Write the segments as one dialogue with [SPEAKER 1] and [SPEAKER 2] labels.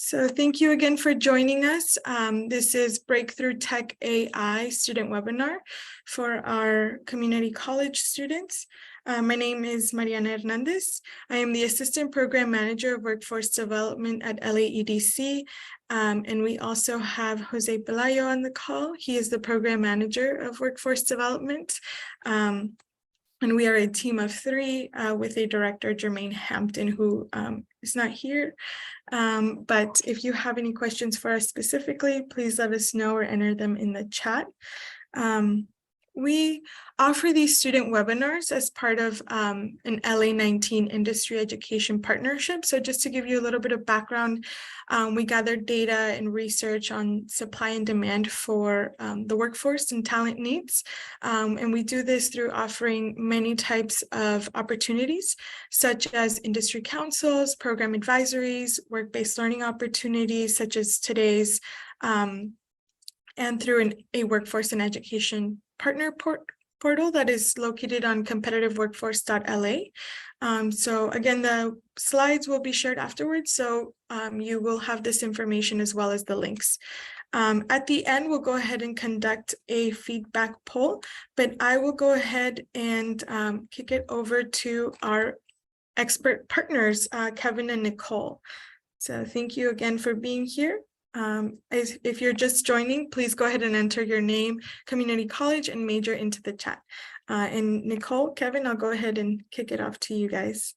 [SPEAKER 1] So thank you again for joining us. This is Breakthrough Tech AI student webinar for our community college students. My name is Mariana Hernandez. I am the Assistant Program Manager of Workforce Development at LAEDC. And we also have Jose Pelayo on the call. He is the Program Manager of Workforce Development. And we are a team of three with a director, Jermaine Hampton, who is not here. But if you have any questions for us specifically, please let us know or enter them in the chat. We offer these student webinars as part of an LA19 industry education partnership. So just to give you a little bit of background, we gathered data and research on supply and demand for the workforce and talent needs. And we do this through offering many types of opportunities, such as industry councils, program advisories, work-based learning opportunities, such as today's, and through a workforce and education partner portal that is located on competitiveworkforce.la. So again, the slides will be shared afterwards, so you will have this information as well as the links. At the end, we'll go ahead and conduct a feedback poll, but I will go ahead and kick it over to our expert partners, Kevin and Nicole. So thank you again for being here. If you're just joining, please go ahead and enter your name, community college, and major into the chat. And Nicole, Kevin, I'll go ahead and kick it off to you guys.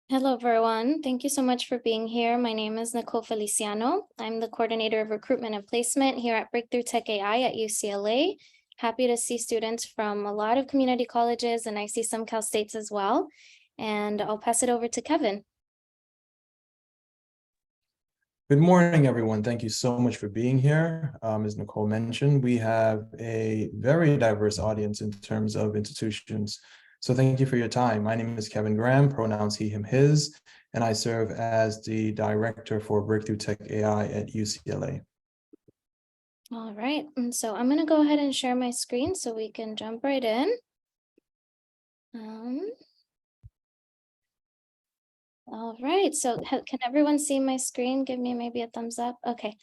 [SPEAKER 2] Hello, everyone. Thank you so much for being here. My name is Nicole Feliciano. I'm the coordinator of recruitment and placement here at Breakthrough Tech AI at UCLA. Happy to see students from a lot of community colleges, and I see some Cal States as well. And I'll pass it over to Kevin.
[SPEAKER 3] Good morning, everyone. Thank you so much for being here. As Nicole mentioned, we have a very diverse audience in terms of institutions. So thank you for your time. My name is Kevin Graham, pronouns he, him, his, and I serve as the director for Breakthrough Tech AI at UCLA.
[SPEAKER 2] All right, and so I'm going to go ahead and share my screen so we can jump right in. All right, so can everyone see my screen? Give me maybe a thumbs up. Okay.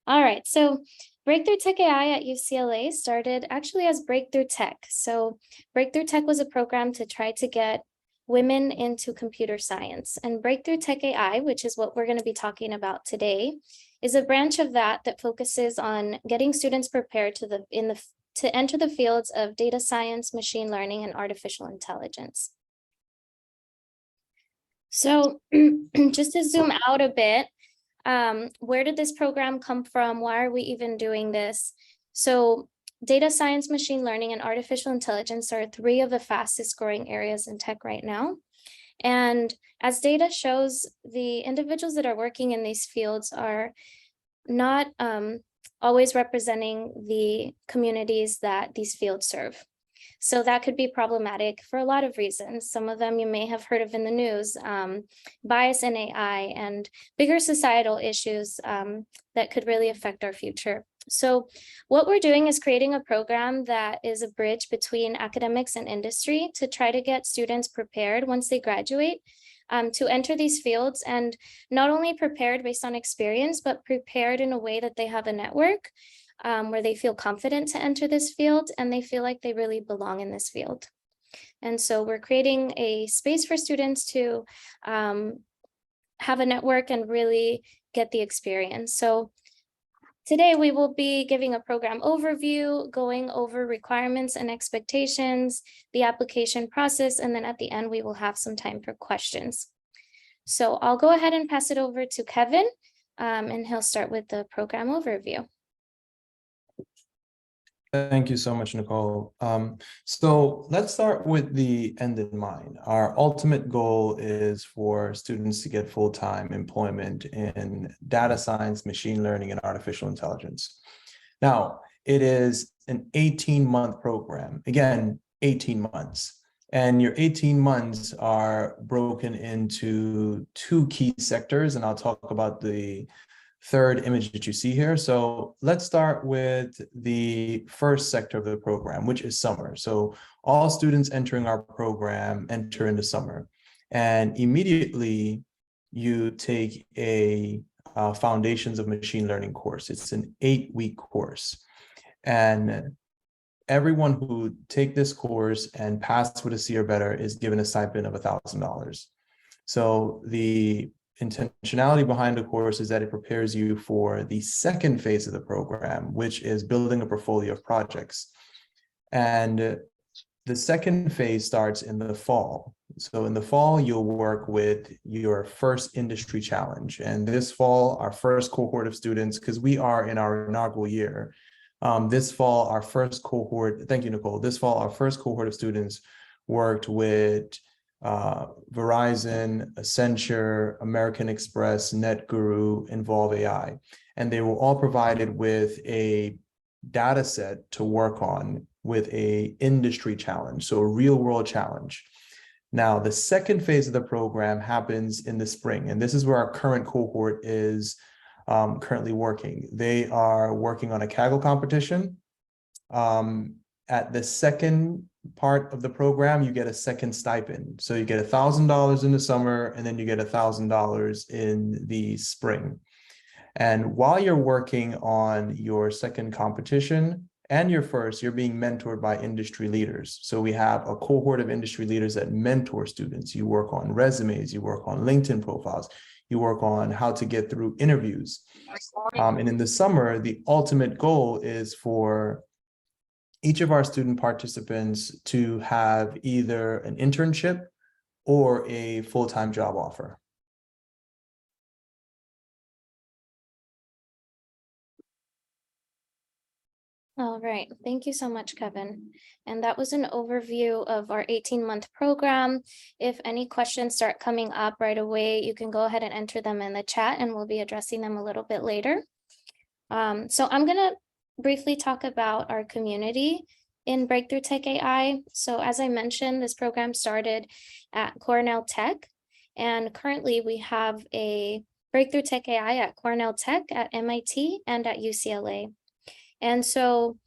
[SPEAKER 2] All right, so Breakthrough Tech AI at UCLA started actually as Breakthrough Tech. So Breakthrough Tech was a program to try to get women into computer science. And Breakthrough Tech AI, which is what we're going to be talking about today, is a branch of that focuses on getting students prepared to enter the fields of data science, machine learning, and artificial intelligence. So just to zoom out a bit, where did this program come from? Why are we even doing this? So data science, machine learning, and artificial intelligence are three of the fastest growing areas in tech right now. And as data shows, the individuals that are working in these fields are not always representing the communities that these fields serve. So that could be problematic for a lot of reasons. Some of them you may have heard of in the news, bias in AI and bigger societal issues that could really affect our future. So what we're doing is creating a program that is a bridge between academics and industry to try to get students prepared once they graduate to enter these fields, and not only prepared based on experience, but prepared in a way that they have a network where they feel confident to enter this field and they feel like they really belong in this field. And so we're creating a space for students to have a network and really get the experience. So today we will be giving a program overview, going over requirements and expectations, the application process, and then at the end we will have some time for questions. So I'll go ahead and pass it over to Kevin, and he'll start with the program overview.
[SPEAKER 3] Thank you so much, Nicole. So let's start with the end in mind. Our ultimate goal is for students to get full-time employment in data science, machine learning, and artificial intelligence. Now, it is an 18-month program. Again, 18 months. And your 18 months are broken into two key sectors, and I'll talk about the third image that you see here. So let's start with the first sector of the program, which is summer. So all students entering our program enter into summer. And immediately you take a Foundations of Machine Learning course. It's an 8-week course. And everyone who take this course and pass with a C or better is given a stipend of $1,000. So the intentionality behind the course is that it prepares you for the second phase of the program, which is building a portfolio of projects. And the second phase starts in the fall. So in the fall, you'll work with your first industry challenge. And this fall, our first cohort of students, because we are in our inaugural year, this fall, our first cohort, thank you, Nicole. This fall, our first cohort of students worked with Verizon, Accenture, American Express, NetGuru, Involve AI. And they were all provided with a data set to work on with a industry challenge, so a real world challenge. Now, the second phase of the program happens in the spring, and this is where our current cohort is currently working. They are working on a Kaggle competition. At the second part of the program, you get a second stipend. So you get $1,000 in the summer, and then you get $1,000 in the spring. And while you're working on your second competition and your first, you're being mentored by industry leaders. So we have a cohort of industry leaders that mentor students. You work on resumes, you work on LinkedIn profiles, you work on how to get through interviews. And in the summer, the ultimate goal is for each of our student participants to have either an internship or a full-time job offer.
[SPEAKER 2] All right, thank you so much, Kevin. And that was an overview of our 18-month program. If any questions start coming up right away, you can go ahead and enter them in the chat and we'll be addressing them a little bit later. So I'm gonna briefly talk about our community in Breakthrough Tech AI. So as I mentioned, this program started at Cornell Tech, and currently we have a Breakthrough Tech AI at Cornell Tech, at MIT, and at UCLA. And so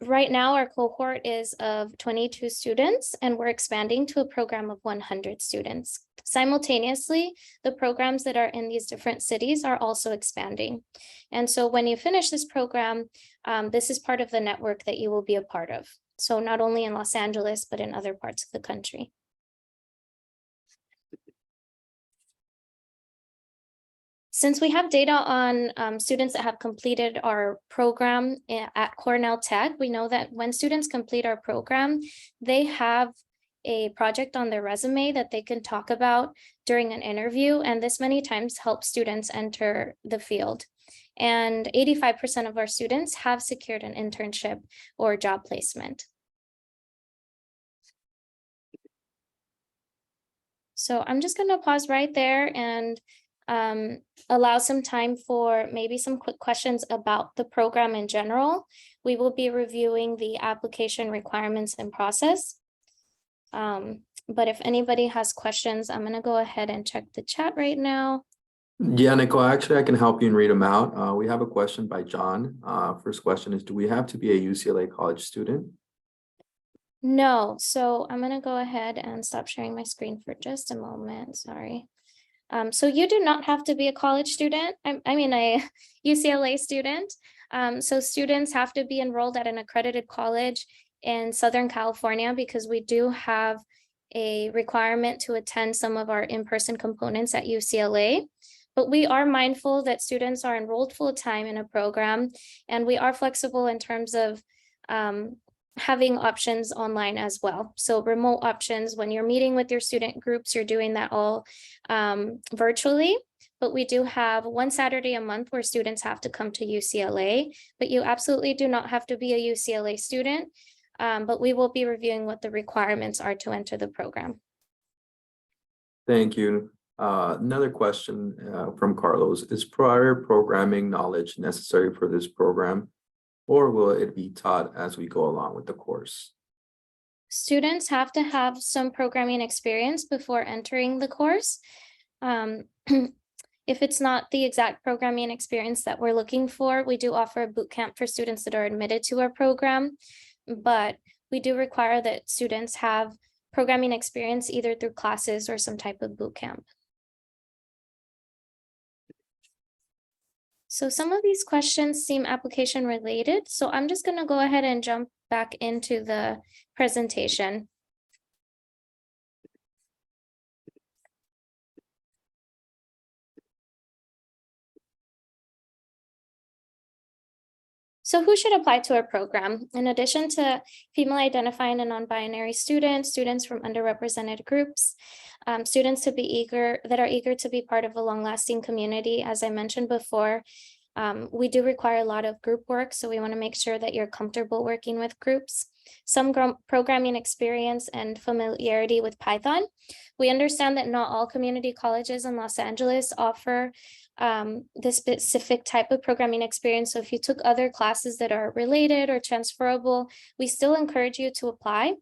[SPEAKER 2] right now our cohort is of 22 students, and we're expanding to a program of 100 students. Simultaneously, the programs that are in these different cities are also expanding. And so when you finish this program, this is part of the network that you will be a part of. So not only in Los Angeles, but in other parts of the country. Since we have data on students that have completed our program at Cornell Tech, we know that when students complete our program, they have a project on their resume that they can talk about during an interview, and this many times helps students enter the field. And 85% of our students have secured an internship or job placement. So I'm just going to pause right there and allow some time for maybe some quick questions about the program in general. We will be reviewing the application requirements and process. But if anybody has questions, I'm going to go ahead and check the chat right now.
[SPEAKER 4] Yeah, Nicole, actually, I can help you and read them out. We have a question by John. First question is, do we have to be a UCLA college student?
[SPEAKER 2] No, so I'm going to go ahead and stop sharing my screen for just a moment. Sorry. So you do not have to be a college student. I mean, a UCLA student. So students have to be enrolled at an accredited college in Southern California, because we do have a requirement to attend some of our in-person components at UCLA. But we are mindful that students are enrolled full-time in a program, and we are flexible in terms of having options online as well. So remote options, when you're meeting with your student groups, you're doing that all virtually. But we do have one Saturday a month where students have to come to UCLA, but you absolutely do not have to be a UCLA student. But we will be reviewing what the requirements are to enter the program.
[SPEAKER 4] Thank you. Another question from Carlos. Is prior programming knowledge necessary for this program, or will it be taught as we go along with the course?
[SPEAKER 2] Students have to have some programming experience before entering the course. If it's not the exact programming experience that we're looking for, we do offer a boot camp for students that are admitted to our program, but we do require that students have programming experience either through classes or some type of boot camp. So some of these questions seem application related, so I'm just going to go ahead and jump back into the presentation. So who should apply to our program? In addition to female identifying and non-binary students, students from underrepresented groups, students that are eager to be part of a long-lasting community, as I mentioned before, we do require a lot of group work, so we want to make sure that you're comfortable working with groups. Some programming experience and familiarity with Python. We understand that not all community colleges in Los Angeles offer the specific type of programming experience. So if you took other classes that are related or transferable, we still encourage you to apply.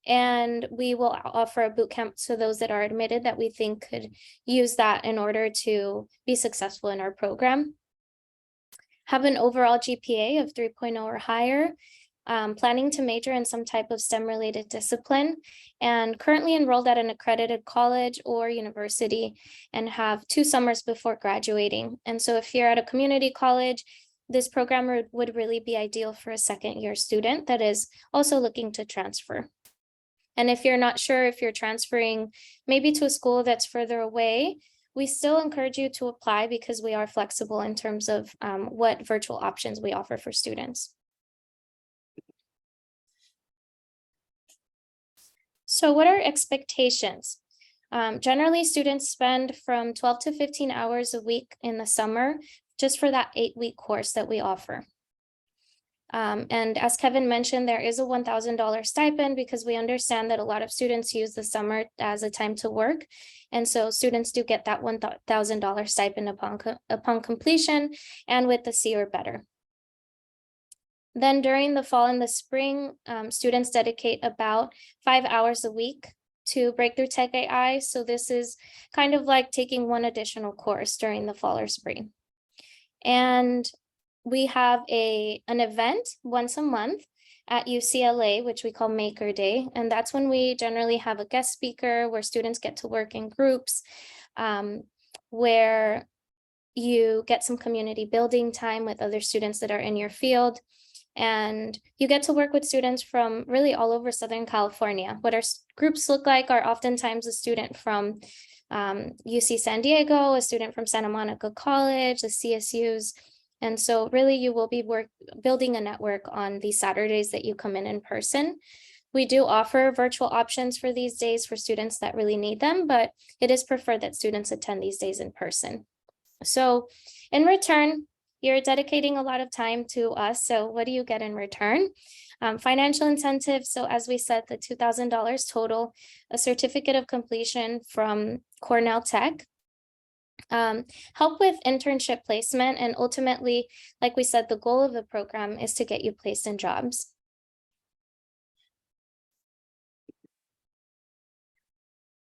[SPEAKER 2] And we will offer a boot camp to those that are admitted that we think could use that in order to be successful in our program. Have an overall GPA of 3.0 or higher, planning to major in some type of STEM-related discipline, and currently enrolled at an accredited college or university and have 2 summers before graduating. And so if you're at a community college, this program would really be ideal for a second-year student that is also looking to transfer. And if you're not sure if you're transferring maybe to a school that's further away, we still encourage you to apply because we are flexible in terms of what virtual options we offer for students. So what are expectations? Generally, students spend from 12 to 15 hours a week in the summer just for that 8-week course that we offer. And as Kevin mentioned, there is a $1,000 stipend because we understand that a lot of students use the summer as a time to work. And so students do get that $1,000 stipend upon completion and with the C or better. Then during the fall and the spring, students dedicate about 5 hours a week to Breakthrough Tech AI. So this is kind of like taking one additional course during the fall or spring. And we have an event once a month at UCLA, which we call Maker Day. And that's when we generally have a guest speaker where students get to work in groups, where you get some community building time with other students that are in your field. And you get to work with students from really all over Southern California. What our groups look like are oftentimes a student from UC San Diego, a student from Santa Monica College, the CSUs. And so really you will be building a network on these Saturdays that you come in person. We do offer virtual options for these days for students that really need them, but it is preferred that students attend these days in person. So in return, you're dedicating a lot of time to us. So what do you get in return? Financial incentives. So as we said, the $2,000 total, a certificate of completion from Cornell Tech, help with internship placement, and ultimately, like we said, the goal of the program is to get you placed in jobs.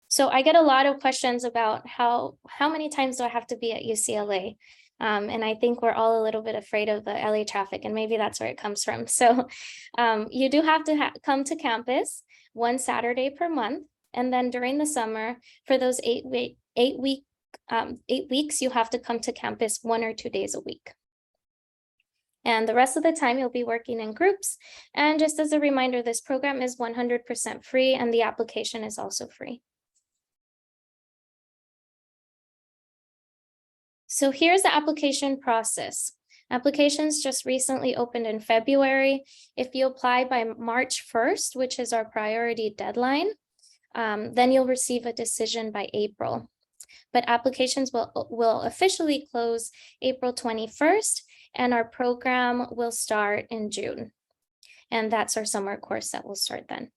[SPEAKER 2] So I get a lot of questions about how many times do I have to be at UCLA? And I think we're all a little bit afraid of the LA traffic, and maybe that's where it comes from. So you do have to come to campus 1 Saturday per month. And then during the summer, for those 8 weeks, you have to come to campus 1 or 2 days a week. And the rest of the time you'll be working in groups. And just as a reminder, this program is 100% free and the application is also free. So here's the application process. Applications just recently opened in February. If you apply by March 1st, which is our priority deadline, then you'll receive a decision by April. But applications will officially close April 21st, and our program will start in June. And that's our summer course that will start then.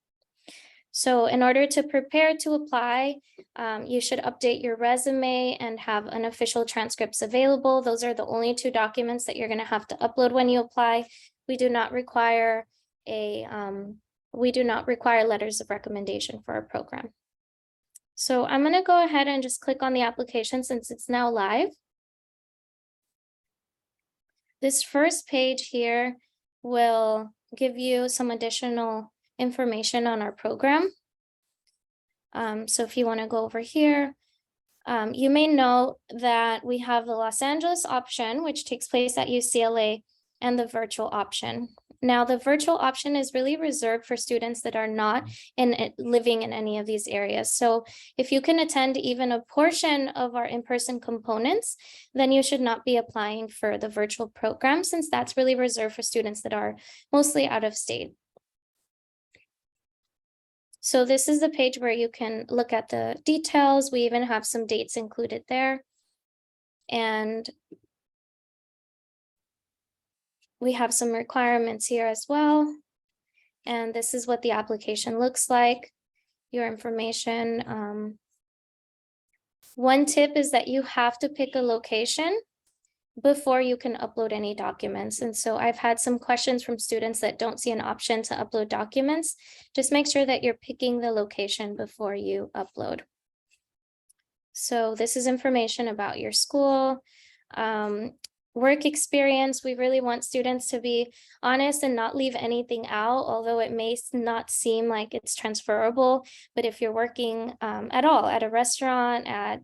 [SPEAKER 2] So in order to prepare to apply, you should update your resume and have unofficial transcripts available. Those are the only 2 documents that you're going to have to upload when you apply. We do not require letters of recommendation for our program. So I'm going to go ahead and just click on the application since it's now live. This first page here will give you some additional information on our program. So if you want to go over here, You may know that we have the Los Angeles option, which takes place at UCLA, and the virtual option. Now, the virtual option is really reserved for students that are not living in any of these areas. So if you can attend even a portion of our in-person components, then you should not be applying for the virtual program, since that's really reserved for students that are mostly out of state. So this is the page where you can look at the details. We even have some dates included there. And we have some requirements here as well. And this is what the application looks like, your information. One tip is that you have to pick a location before you can upload any documents. And so I've had some questions from students that don't see an option to upload documents. Just make sure that you're picking the location before you upload. So this is information about your school. Work experience, we really want students to be honest and not leave anything out, although it may not seem like it's transferable. But if you're working at all, at a restaurant, at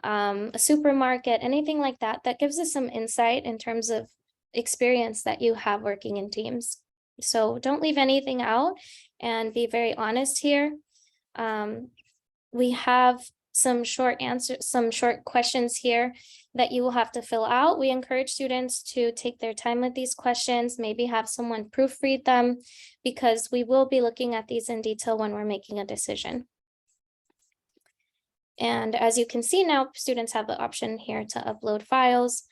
[SPEAKER 2] a supermarket, anything like that, that gives us some insight in terms of experience that you have working in teams. So don't leave anything out and be very honest here. We have some short questions here that you will have to fill out. We encourage students to take their time with these questions, maybe have someone proofread them, because we will be looking at these in detail when we're making a decision. And as you can see now, students have the option here to upload files.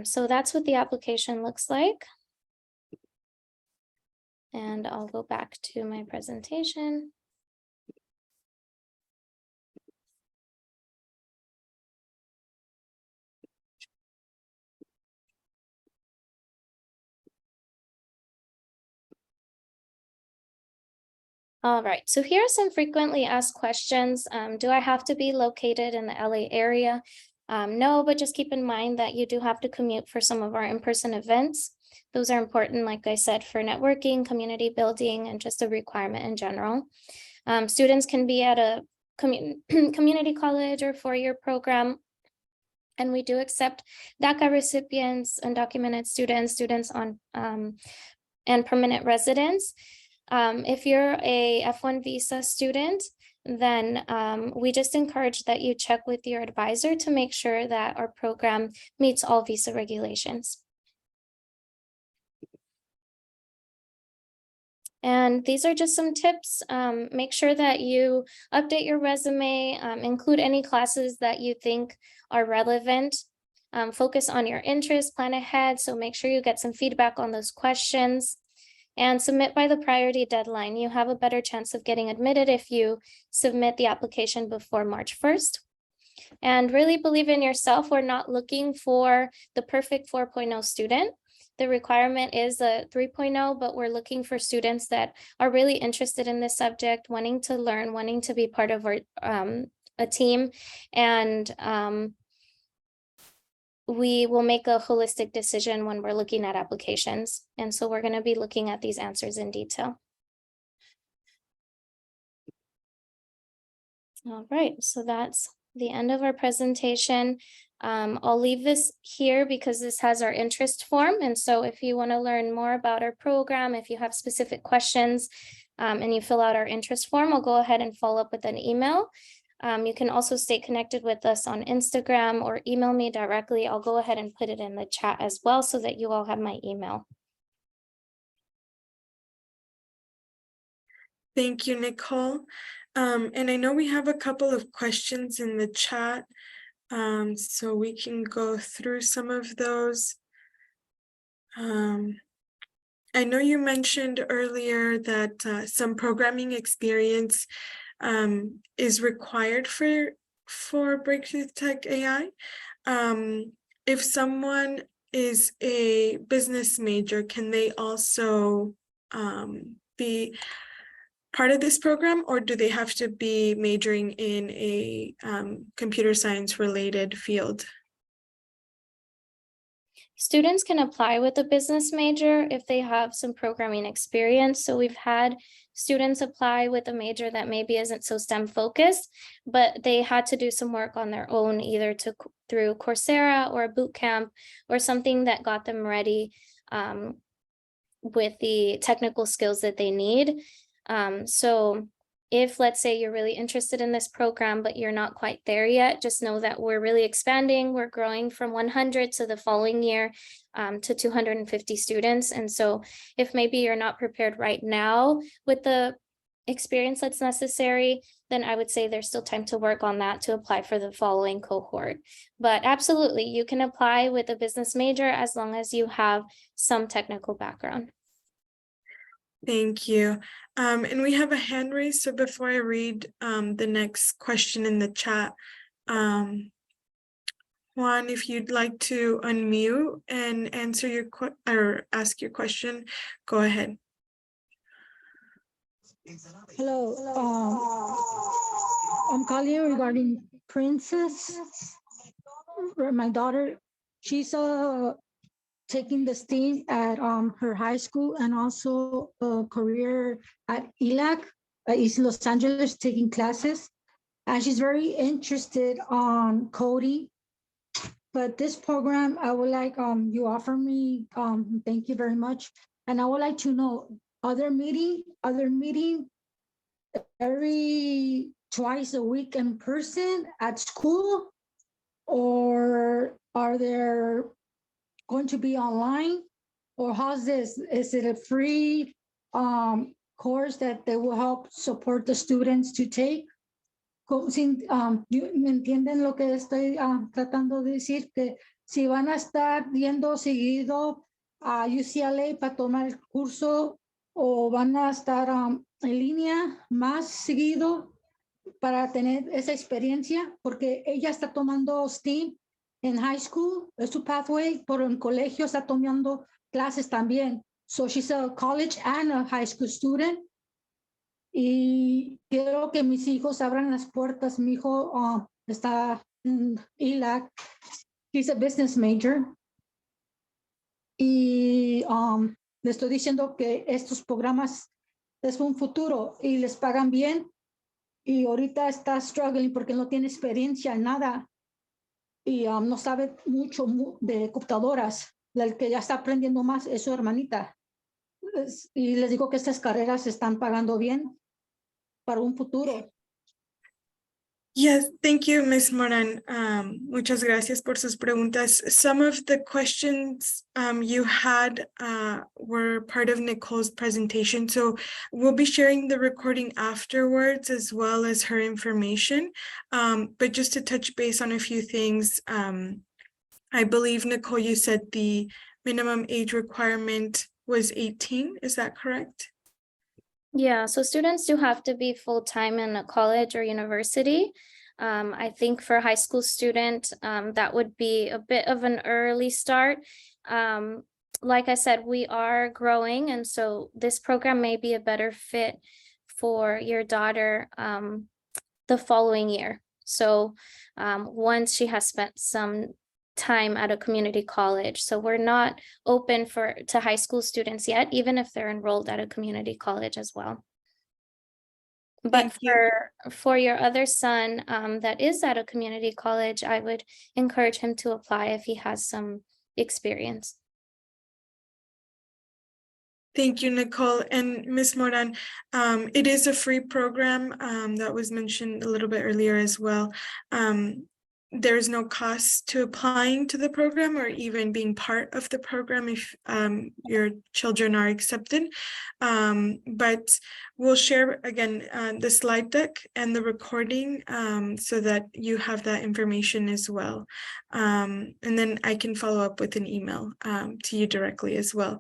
[SPEAKER 2] So that's what the application looks like. And I'll go back to my presentation. All right, so here are some frequently asked questions. Do I have to be located in the LA area? No, but just keep in mind that you do have to commute for some of our in-person events. Those are important, like I said, for networking, community building, and just a requirement in general. Students can be at a community college or four-year program. And we do accept DACA recipients, undocumented students, students on and permanent residents. If you're a F1 visa student, then we just encourage that you check with your advisor to make sure that our program meets all visa regulations. And these are just some tips. Make sure that you update your resume, include any classes that you think are relevant. Focus on your interests, plan ahead. So make sure you get some feedback on those questions. And submit by the priority deadline. You have a better chance of getting admitted if you submit the application before March 1st. And really believe in yourself. We're not looking for the perfect 4.0 student. The requirement is a 3.0, but we're looking for students that are really interested in this subject, wanting to learn, wanting to be part of our, a team. And we will make a holistic decision when we're looking at applications. And so we're going to be looking at these answers in detail. All right, so that's the end of our presentation. I'll leave this here because this has our interest form. And so if you want to learn more about our program, if you have specific questions and you fill out our interest form, I'll go ahead and follow up with an email. You can also stay connected with us on Instagram or email me directly. I'll go ahead and put it in the chat as well so that you all have my email.
[SPEAKER 1] Thank you, Nicole. And I know we have a couple of questions in the chat, so we can go through some of those. I know you mentioned earlier that some programming experience is required for Breakthrough Tech AI. If someone is a business major, can they also be part of this program, or do they have to be majoring in a computer science related field?
[SPEAKER 2] Students can apply with a business major if they have some programming experience. So we've had students apply with a major that maybe isn't so STEM focused, but they had to do some work on their own, either through Coursera or a boot camp or something that got them ready with the technical skills that they need. So if, let's say, you're really interested in this program, but you're not quite there yet, just know that we're really expanding. We're growing from 100 to the following year to 250 students. And so if maybe you're not prepared right now with the experience that's necessary, then I would say there's still time to work on that to apply for the following cohort. But absolutely, you can apply with a business major as long as you have some technical background.
[SPEAKER 1] Thank you. And we have a hand raised. So before I read the next question in the chat, Juan, if you'd like to unmute and answer your or ask your question, go ahead.
[SPEAKER 5] Hello, I'm calling regarding Princess. My daughter, she's taking the STEAM at her high school and also a career at ELAC, East Los Angeles, taking classes. And she's very interested on coding. But this program, I would like you offer me, thank you very much. And I would like to know, other meeting every twice a week in person at school, or are there going to be online, or how's this? Is it a free course that they will help support the students to take? ¿Me entienden lo que estoy tratando de decir? Que si van a estar yendo seguido a UCLA para tomar el curso, o van a estar en línea más seguido para tener esa experiencia, porque ella está tomando STEAM en high school, es su pathway, pero en colegio está tomando clases también. So she's a college and a high school student. Y quiero que mis hijos abran las puertas. Mi hijo está en ELAC, he's a business major. Y le estoy diciendo que estos programas es un futuro y les pagan bien. Y ahorita está struggling porque no tiene experiencia en nada. Y no sabe mucho de computadoras. El que ya está aprendiendo más es su hermanita. Y les digo que estas carreras se están pagando bien para un futuro.
[SPEAKER 1] Yes, thank you, Ms. Moran. Muchas gracias por sus preguntas. Some of the questions you had were part of Nicole's presentation, so we'll be sharing the recording afterwards as well as her information. But just to touch base on a few things, I believe, Nicole, you said the minimum age requirement was 18, is that correct?
[SPEAKER 2] Yeah, so students do have to be full-time in a college or university. I think for a high school student, that would be a bit of an early start. Like I said, we are growing, and so this program may be a better fit for your daughter the following year. So once she has spent some time at a community college. So we're not open to high school students yet, even if they're enrolled at a community college as well. But for your other son that is at a community college, I would encourage him to apply if he has some experience.
[SPEAKER 1] Thank you, Nicole. And Ms. Moran, it is a free program that was mentioned a little bit earlier as well. There's no cost to applying to the program or even being part of the program if your children are accepted. But we'll share again the slide deck and the recording so that you have that information as well. And then I can follow up with an email to you directly as well.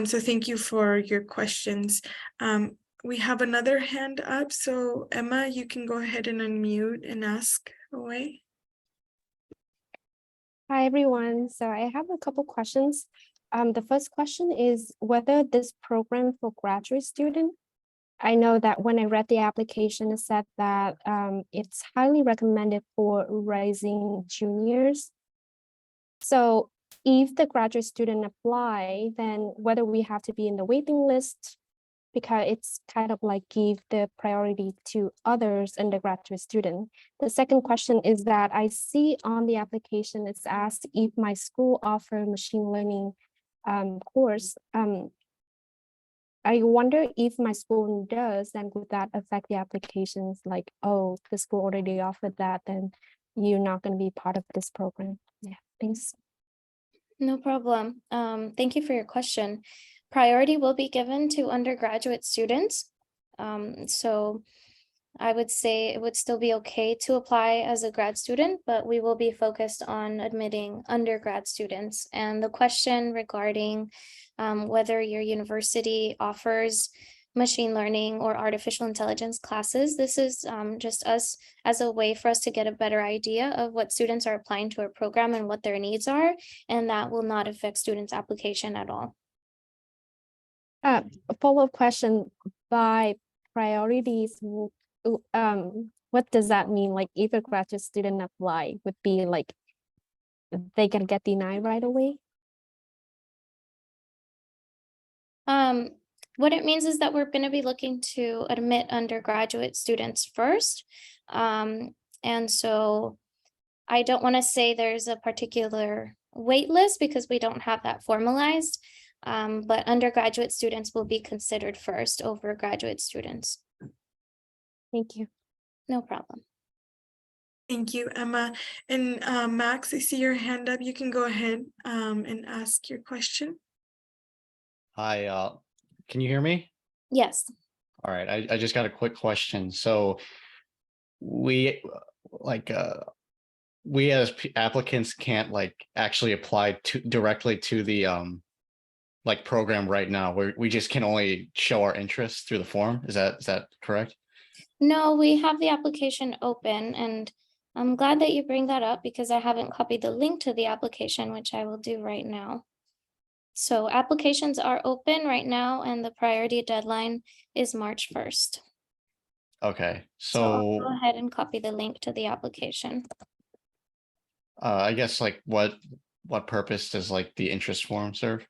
[SPEAKER 1] So thank you for your questions. We have another hand up. So Emma, you can go ahead and unmute and ask away.
[SPEAKER 6] Hi, everyone. So I have a couple questions. The first question is whether this program for graduate student, I know that when I read the application, it said that it's highly recommended for rising juniors. So if the graduate student apply, then whether we have to be in the waiting list because it's kind of like give the priority to others undergraduate student. The second question is that I see on the application, it's asked if my school offer machine learning course. I wonder if my school does, then would that affect the applications? Like, oh, the school already offered that, then you're not going to be part of this program. Yeah, thanks.
[SPEAKER 2] No problem. Thank you for your question. Priority will be given to undergraduate students. So I would say it would still be okay to apply as a grad student, but we will be focused on admitting undergrad students. And the question regarding whether your university offers machine learning or artificial intelligence classes, this is just us as a way for us to get a better idea of what students are applying to our program and what their needs are, and that will not affect students' application at all.
[SPEAKER 6] A follow-up question, by priorities, what does that mean? Like if a graduate student apply, would be like they can get denied right away?
[SPEAKER 2] What it means is that we're going to be looking to admit undergraduate students first. And so I don't want to say there's a particular wait list because we don't have that formalized. But undergraduate students will be considered first over graduate students.
[SPEAKER 6] Thank you.
[SPEAKER 2] No problem.
[SPEAKER 1] Thank you, Emma. And Max, I see your hand up. You can go ahead and ask your question.
[SPEAKER 7] Hi, can you hear me?
[SPEAKER 2] Yes.
[SPEAKER 7] All right, I just got a quick question. So we as applicants can't like actually apply directly to the program right now. We just can only show our interest through the form. Is that correct?
[SPEAKER 2] No, we have the application open, and I'm glad that you bring that up because I haven't copied the link to the application, which I will do right now. So applications are open right now, and the priority deadline is March 1st.
[SPEAKER 7] Okay,
[SPEAKER 2] So I'll go
[SPEAKER 7] so
[SPEAKER 2] ahead and copy the link to the application.
[SPEAKER 7] I guess like what purpose does like the interest form serve?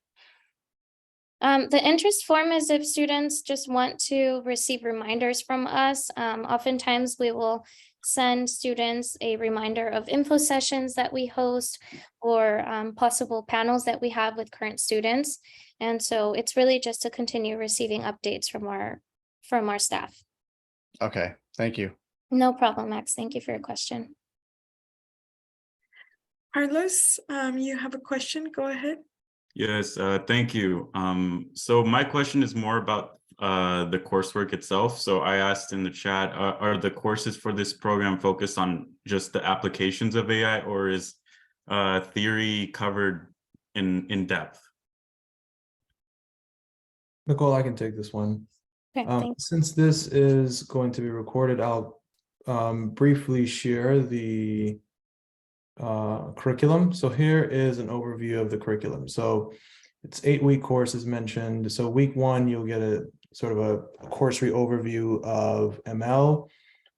[SPEAKER 2] The interest form is if students just want to receive reminders from us. Oftentimes we will send students a reminder of info sessions that we host or possible panels that we have with current students. And so it's really just to continue receiving updates from our staff.
[SPEAKER 7] Okay, thank you.
[SPEAKER 2] No problem, Max. Thank you for your question.
[SPEAKER 1] Carlos, you have a question. Go ahead.
[SPEAKER 8] Yes, thank you. So my question is more about the coursework itself. So I asked in the chat, are the courses for this program focused on just the applications of AI, or is theory covered in depth?
[SPEAKER 3] Nicole, I can take this one.
[SPEAKER 2] Okay, thanks.
[SPEAKER 3] Since this is going to be recorded, I'll briefly share the curriculum. So here is an overview of the curriculum. So it's 8-week course as mentioned. So week 1, you'll get a sort of a cursory overview of ML.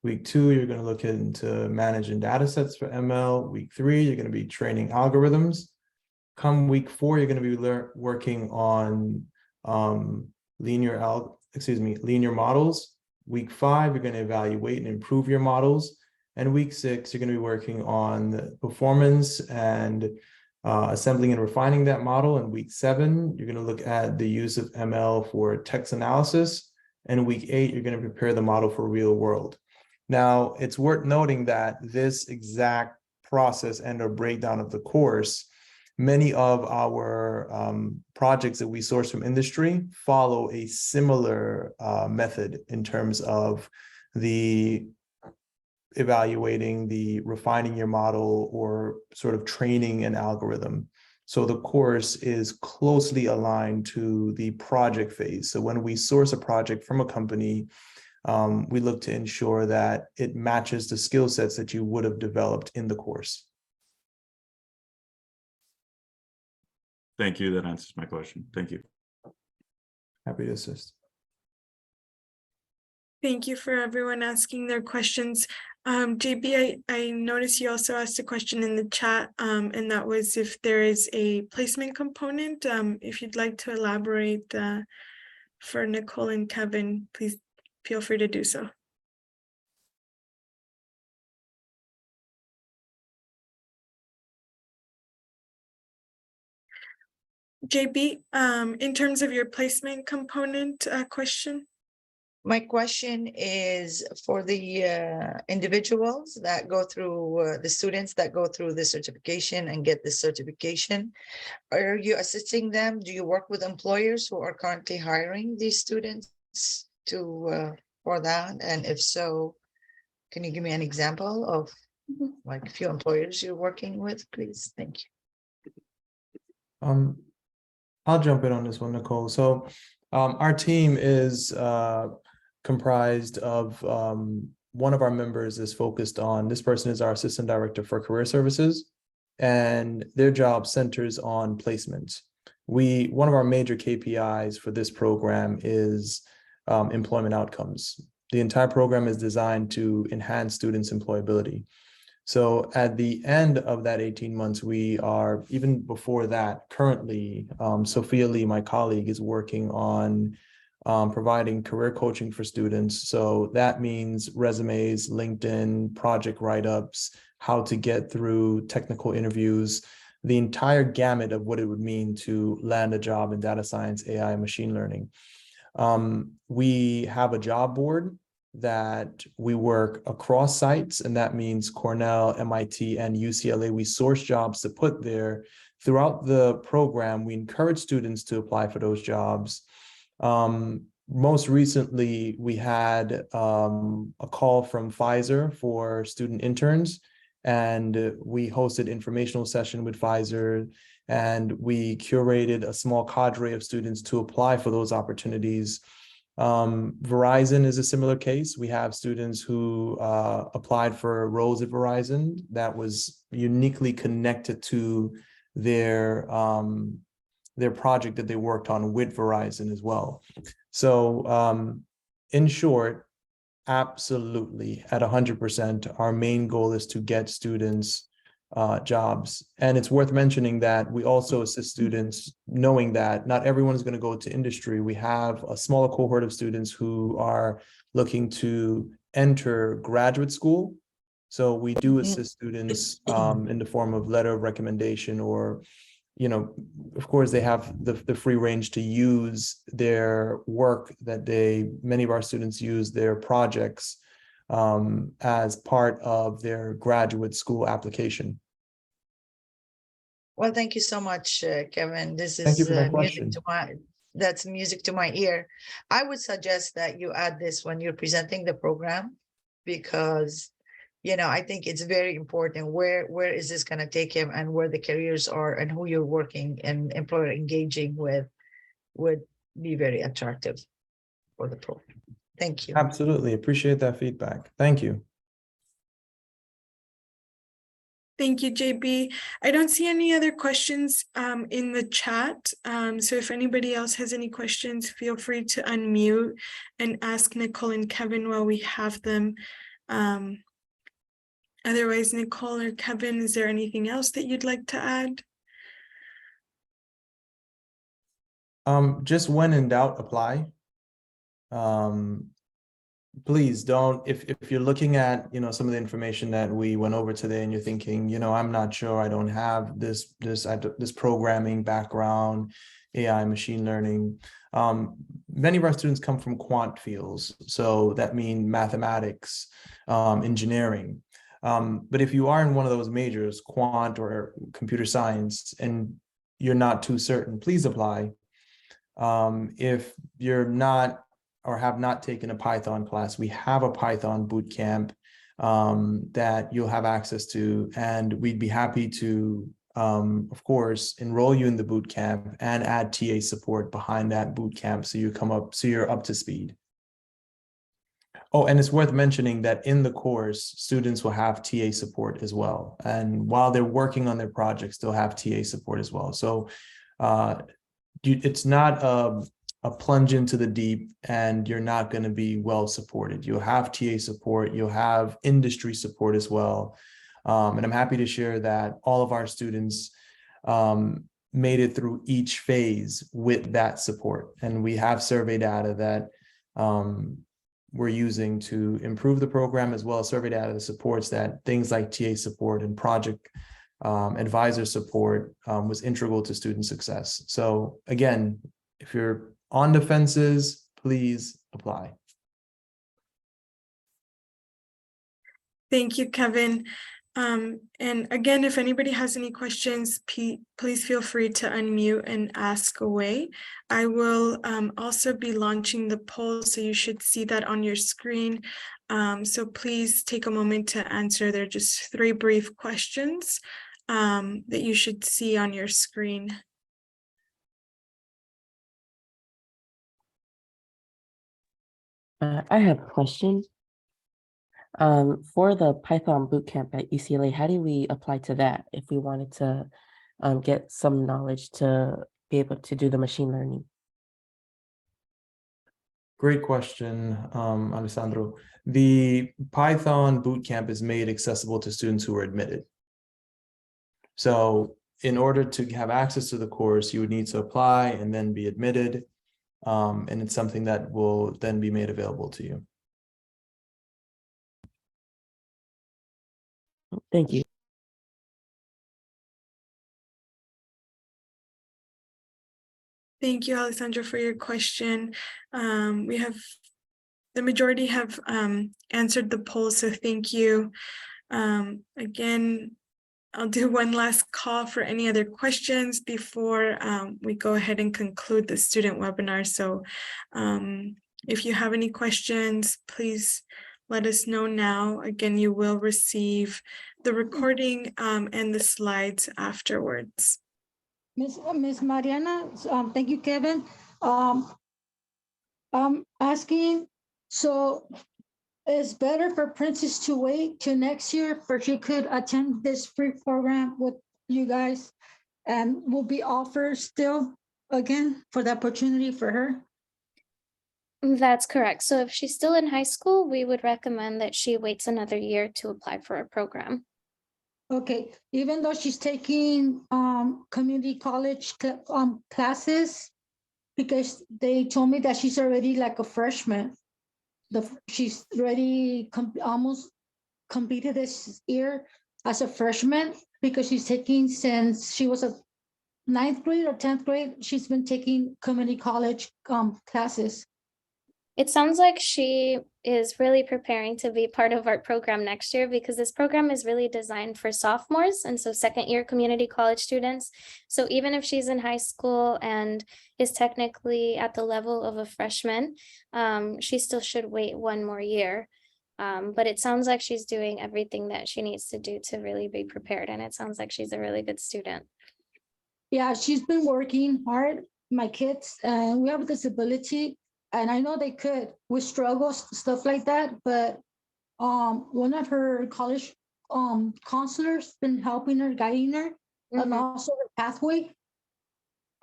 [SPEAKER 3] Week 2, you're going to look into managing data sets for ML. Week 3, you're going to be training algorithms. Come week 4, you're going to be working on linear models. Week 5, you're going to evaluate and improve your models. And week 6, you're going to be working on the performance and assembling and refining that model. And week 7, you're going to look at the use of ML for text analysis. And week 8, you're going to prepare the model for real world. Now, it's worth noting that this exact process and or breakdown of the course, many of our projects that we source from industry follow a similar method in terms of the evaluating, the refining your model, or sort of training an algorithm. So the course is closely aligned to the project phase. So when we source a project from a company, we look to ensure that it matches the skill sets that you would have developed in the course.
[SPEAKER 8] Thank you. That answers my question. Thank you.
[SPEAKER 3] Happy to assist.
[SPEAKER 1] Thank you for everyone asking their questions. JB, I noticed you also asked a question in the chat, and that was if there is a placement component. If you'd like to elaborate for Nicole and Kevin, please feel free to do so. JB, in terms of your placement component question.
[SPEAKER 9] My question is for the individuals that go through, the students that go through the certification and get the certification. Are you assisting them? Do you work with employers who are currently hiring these students to for that? And if so, can you give me an example of like a few employers you're working with, please? Thank you.
[SPEAKER 3] I'll jump in on this one, Nicole. So our team is comprised of one of our members is focused on, this person is our assistant director for career services, and their job centers on placement. One of our major KPIs for this program is employment outcomes. The entire program is designed to enhance students' employability. So at the end of that 18 months, we are, even before that, currently, Sophia Lee, my colleague, is working on providing career coaching for students. So that means resumes, LinkedIn, project write-ups, how to get through technical interviews, the entire gamut of what it would mean to land a job in data science, AI, machine learning. We have a job board that we work across sites, and that means Cornell, MIT, and UCLA. We source jobs to put there. Throughout the program, we encourage students to apply for those jobs. Most recently, we had a call from Pfizer for student interns, and we hosted informational session with Pfizer, and we curated a small cadre of students to apply for those opportunities. Verizon is a similar case. We have students who applied for roles at Verizon that was uniquely connected to their project that they worked on with Verizon as well. So in short, absolutely at 100%, our main goal is to get students jobs. And it's worth mentioning that we also assist students, knowing that not everyone is going to go to industry. We have a smaller cohort of students who are looking to enter graduate school. So we do assist students in the form of letter of recommendation, or, you know, of course, they have the free range to use their work that many of our students use their projects as part of their graduate school application.
[SPEAKER 9] Well, thank you so much, Kevin. This
[SPEAKER 3] Thank you
[SPEAKER 9] is
[SPEAKER 3] for that
[SPEAKER 9] music
[SPEAKER 3] question.
[SPEAKER 9] to that's music to my ear. I would suggest that you add this when you're presenting the program, because, you know, I think it's very important. Where is this going to take him, and where the careers are, and who you're working and employer engaging with would be very attractive for the program. Thank you.
[SPEAKER 3] Absolutely. Appreciate that feedback. Thank you.
[SPEAKER 1] Thank you, JB. I don't see any other questions in the chat. So if anybody else has any questions, feel free to unmute and ask Nicole and Kevin while we have them. Otherwise, Nicole or Kevin, is there anything else that you'd like to add?
[SPEAKER 3] Just when in doubt, apply. Please don't, if you're looking at, you know, some of the information that we went over today and you're thinking, you know, I'm not sure, I don't have this programming background, AI, machine learning. Many of our students come from quant fields. So that means mathematics, engineering. But if you are in one of those majors, quant or computer science, and you're not too certain, please apply. If you're not or have not taken a Python class, we have a Python bootcamp that you'll have access to, and we'd be happy to, of course, enroll you in the bootcamp and add TA support behind that bootcamp so you're up to speed. Oh, and it's worth mentioning that in the course, students will have TA support as well. And while they're working on their projects, they'll have TA support as well. So it's not a plunge into the deep and you're not going to be well supported. You'll have TA support, you'll have industry support as well. And I'm happy to share that all of our students made it through each phase with that support. And we have survey data that we're using to improve the program, as well as survey data that supports that things like TA support and project advisor support was integral to student success. So again, if you're on the fences, please apply.
[SPEAKER 1] Thank you, Kevin. And again, if anybody has any questions, please feel free to unmute and ask away. I will also be launching the poll, so you should see that on your screen. So please take a moment to answer. They're just 3 brief questions that you should see on your screen.
[SPEAKER 10] I have a question. For the Python bootcamp at UCLA, how do we apply to that if we wanted to get some knowledge to be able to do the machine learning?
[SPEAKER 3] Great question, Alessandro. The Python bootcamp is made accessible to students who are admitted. So in order to have access to the course, you would need to apply and then be admitted. And it's something that will then be made available to you.
[SPEAKER 10] Thank you.
[SPEAKER 1] Thank you, Alessandro, for your question. We have, the majority have answered the poll, so thank you. Again, I'll do one last call for any other questions before we go ahead and conclude the student webinar. So if you have any questions, please let us know now. Again, you will receive the recording and the slides afterwards.
[SPEAKER 5] Miss Mariana, thank you, Kevin. I'm asking, so it's better for Princess to wait till next year for she could attend this free program with you guys, and will be offered still again for the opportunity for her?
[SPEAKER 2] That's correct. So if she's still in high school, we would recommend that she waits another year to apply for a program.
[SPEAKER 5] Okay, even though she's taking community college classes, because they told me that she's already like a freshman. She's already almost completed this year as a freshman, because she's taking, since she was a 9th grade or 10th grade, she's been taking community college classes.
[SPEAKER 2] It sounds like she is really preparing to be part of our program next year, because this program is really designed for sophomores and so 2nd-year community college students. So even if she's in high school and is technically at the level of a freshman, she still should wait 1 more year. But it sounds like she's doing everything that she needs to do to really be prepared. And it sounds like she's a really good student.
[SPEAKER 5] Yeah, she's been working hard. My kids, we have a disability, and I know they could with struggles, stuff like that. But one of her college counselors been helping her, guiding her, and also the pathway.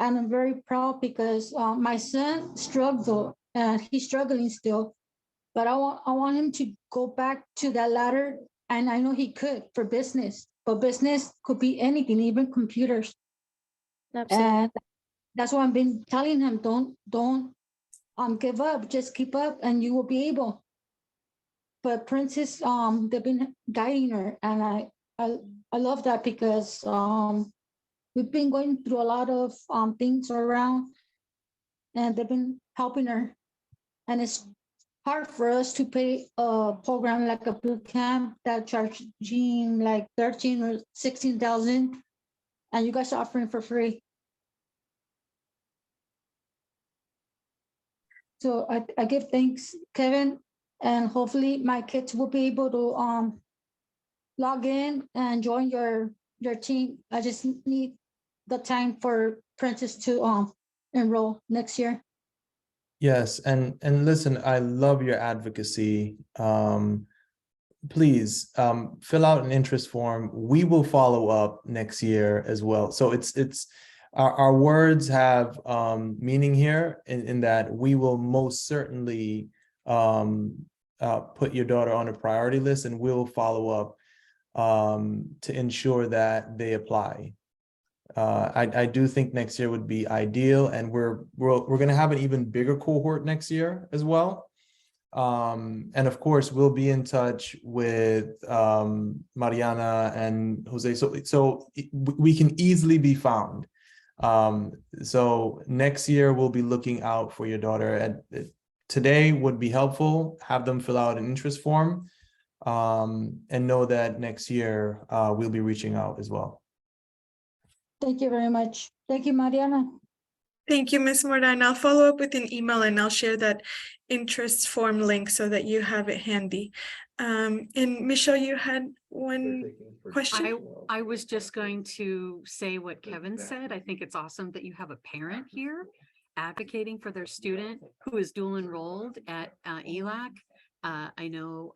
[SPEAKER 5] And I'm very proud because my son struggled, and he's struggling still. But I want him to go back to that ladder, and I know he could for business. But business could be anything, even computers.
[SPEAKER 2] Absolutely.
[SPEAKER 5] And that's why I've been telling him, don't give up, just keep up and you will be able. But Princess, they've been guiding her, and I love that, because we've been going through a lot of things around, and they've been helping her. And it's hard for us to pay a program like a boot camp that charging like 13 or 16,000, and you guys are offering for free. So I give thanks, Kevin, and hopefully my kids will be able to log in and join your team. I just need the time for Princess to enroll next year.
[SPEAKER 3] Yes, and listen, I love your advocacy. Please fill out an interest form. We will follow up next year as well. So it's our words have meaning here in that we will most certainly put your daughter on a priority list, and we'll follow up to ensure that they apply. I do think next year would be ideal, and we're going to have an even bigger cohort next year as well. And of course, we'll be in touch with Mariana and Jose, so we can easily be found. So next year we'll be looking out for your daughter, and today would be helpful. Have them fill out an interest form, and know that next year we'll be reaching out as well.
[SPEAKER 5] Thank you very much. Thank you, Mariana.
[SPEAKER 1] Thank you, Ms. Mordan. I'll follow up with an email and I'll share that interest form link so that you have it handy. And Michelle, you had one question?
[SPEAKER 11] I was just going to say what Kevin said. I think it's awesome that you have a parent here advocating for their student who is dual enrolled at ELAC. I know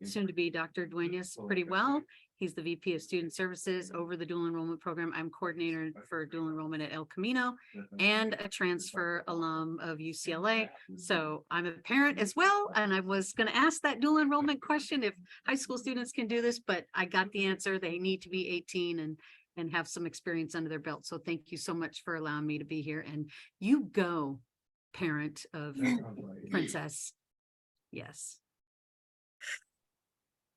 [SPEAKER 11] soon to be Dr. Duenas pretty well. He's the VP of Student Services over the dual enrollment program. I'm coordinator for dual enrollment at El Camino and a transfer alum of UCLA. So I'm a parent as well. And I was going to ask that dual enrollment question if high school students can do this, but I got the answer. They need to be 18 and have some experience under their belt. So thank you so much for allowing me to be here. And you go, parent of Princess. Yes.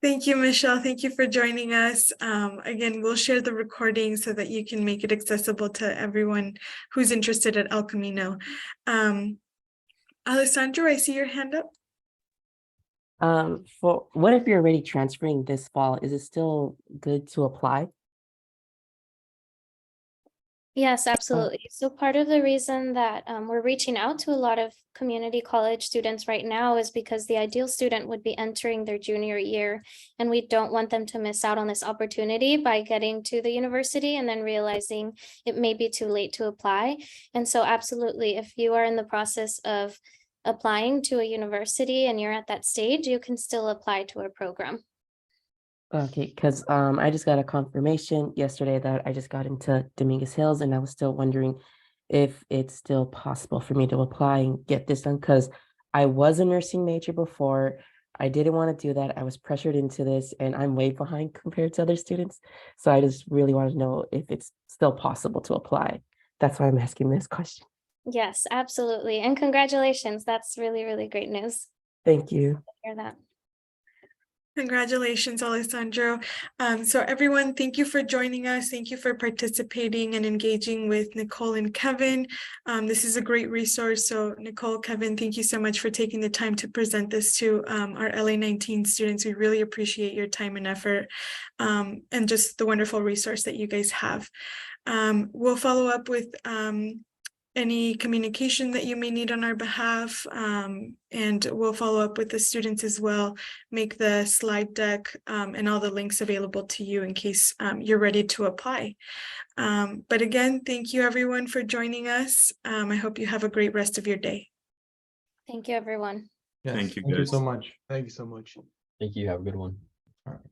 [SPEAKER 1] Thank you, Michelle. Thank you for joining us. Again, we'll share the recording so that you can make it accessible to everyone who's interested at El Camino. Alessandro, I see your hand up.
[SPEAKER 10] For what if you're already transferring this fall? Is it still good to apply?
[SPEAKER 2] Yes, absolutely. So part of the reason that we're reaching out to a lot of community college students right now is because the ideal student would be entering their junior year, and we don't want them to miss out on this opportunity by getting to the university and then realizing it may be too late to apply. And so absolutely, if you are in the process of applying to a university and you're at that stage, you can still apply to a program.
[SPEAKER 10] Okay, because I just got a confirmation yesterday that I just got into Dominguez Hills, and I was still wondering if it's still possible for me to apply and get this done, because I was a nursing major before. I didn't want to do that. I was pressured into this, and I'm way behind compared to other students. So I just really want to know if it's still possible to apply. That's why I'm asking this question.
[SPEAKER 2] Yes, absolutely. And congratulations. That's really, really great news.
[SPEAKER 10] Thank you.
[SPEAKER 2] To hear that.
[SPEAKER 1] Congratulations, Alessandro. So everyone, thank you for joining us. Thank you for participating and engaging with Nicole and Kevin. This is a great resource. So Nicole, Kevin, thank you so much for taking the time to present this to our LA19 students. We really appreciate your time and effort, and just the wonderful resource that you guys have. We'll follow up with any communication that you may need on our behalf, and we'll follow up with the students as well, make the slide deck and all the links available to you in case you're ready to apply. But again, thank you everyone for joining us. I hope you have a great rest of your day.
[SPEAKER 2] Thank you, everyone.
[SPEAKER 3] Yes,
[SPEAKER 8] Thank you,
[SPEAKER 3] Thank you
[SPEAKER 8] guys.
[SPEAKER 3] so much. Thank you so much.
[SPEAKER 12] Thank you. Have a good one.
[SPEAKER 3] All right.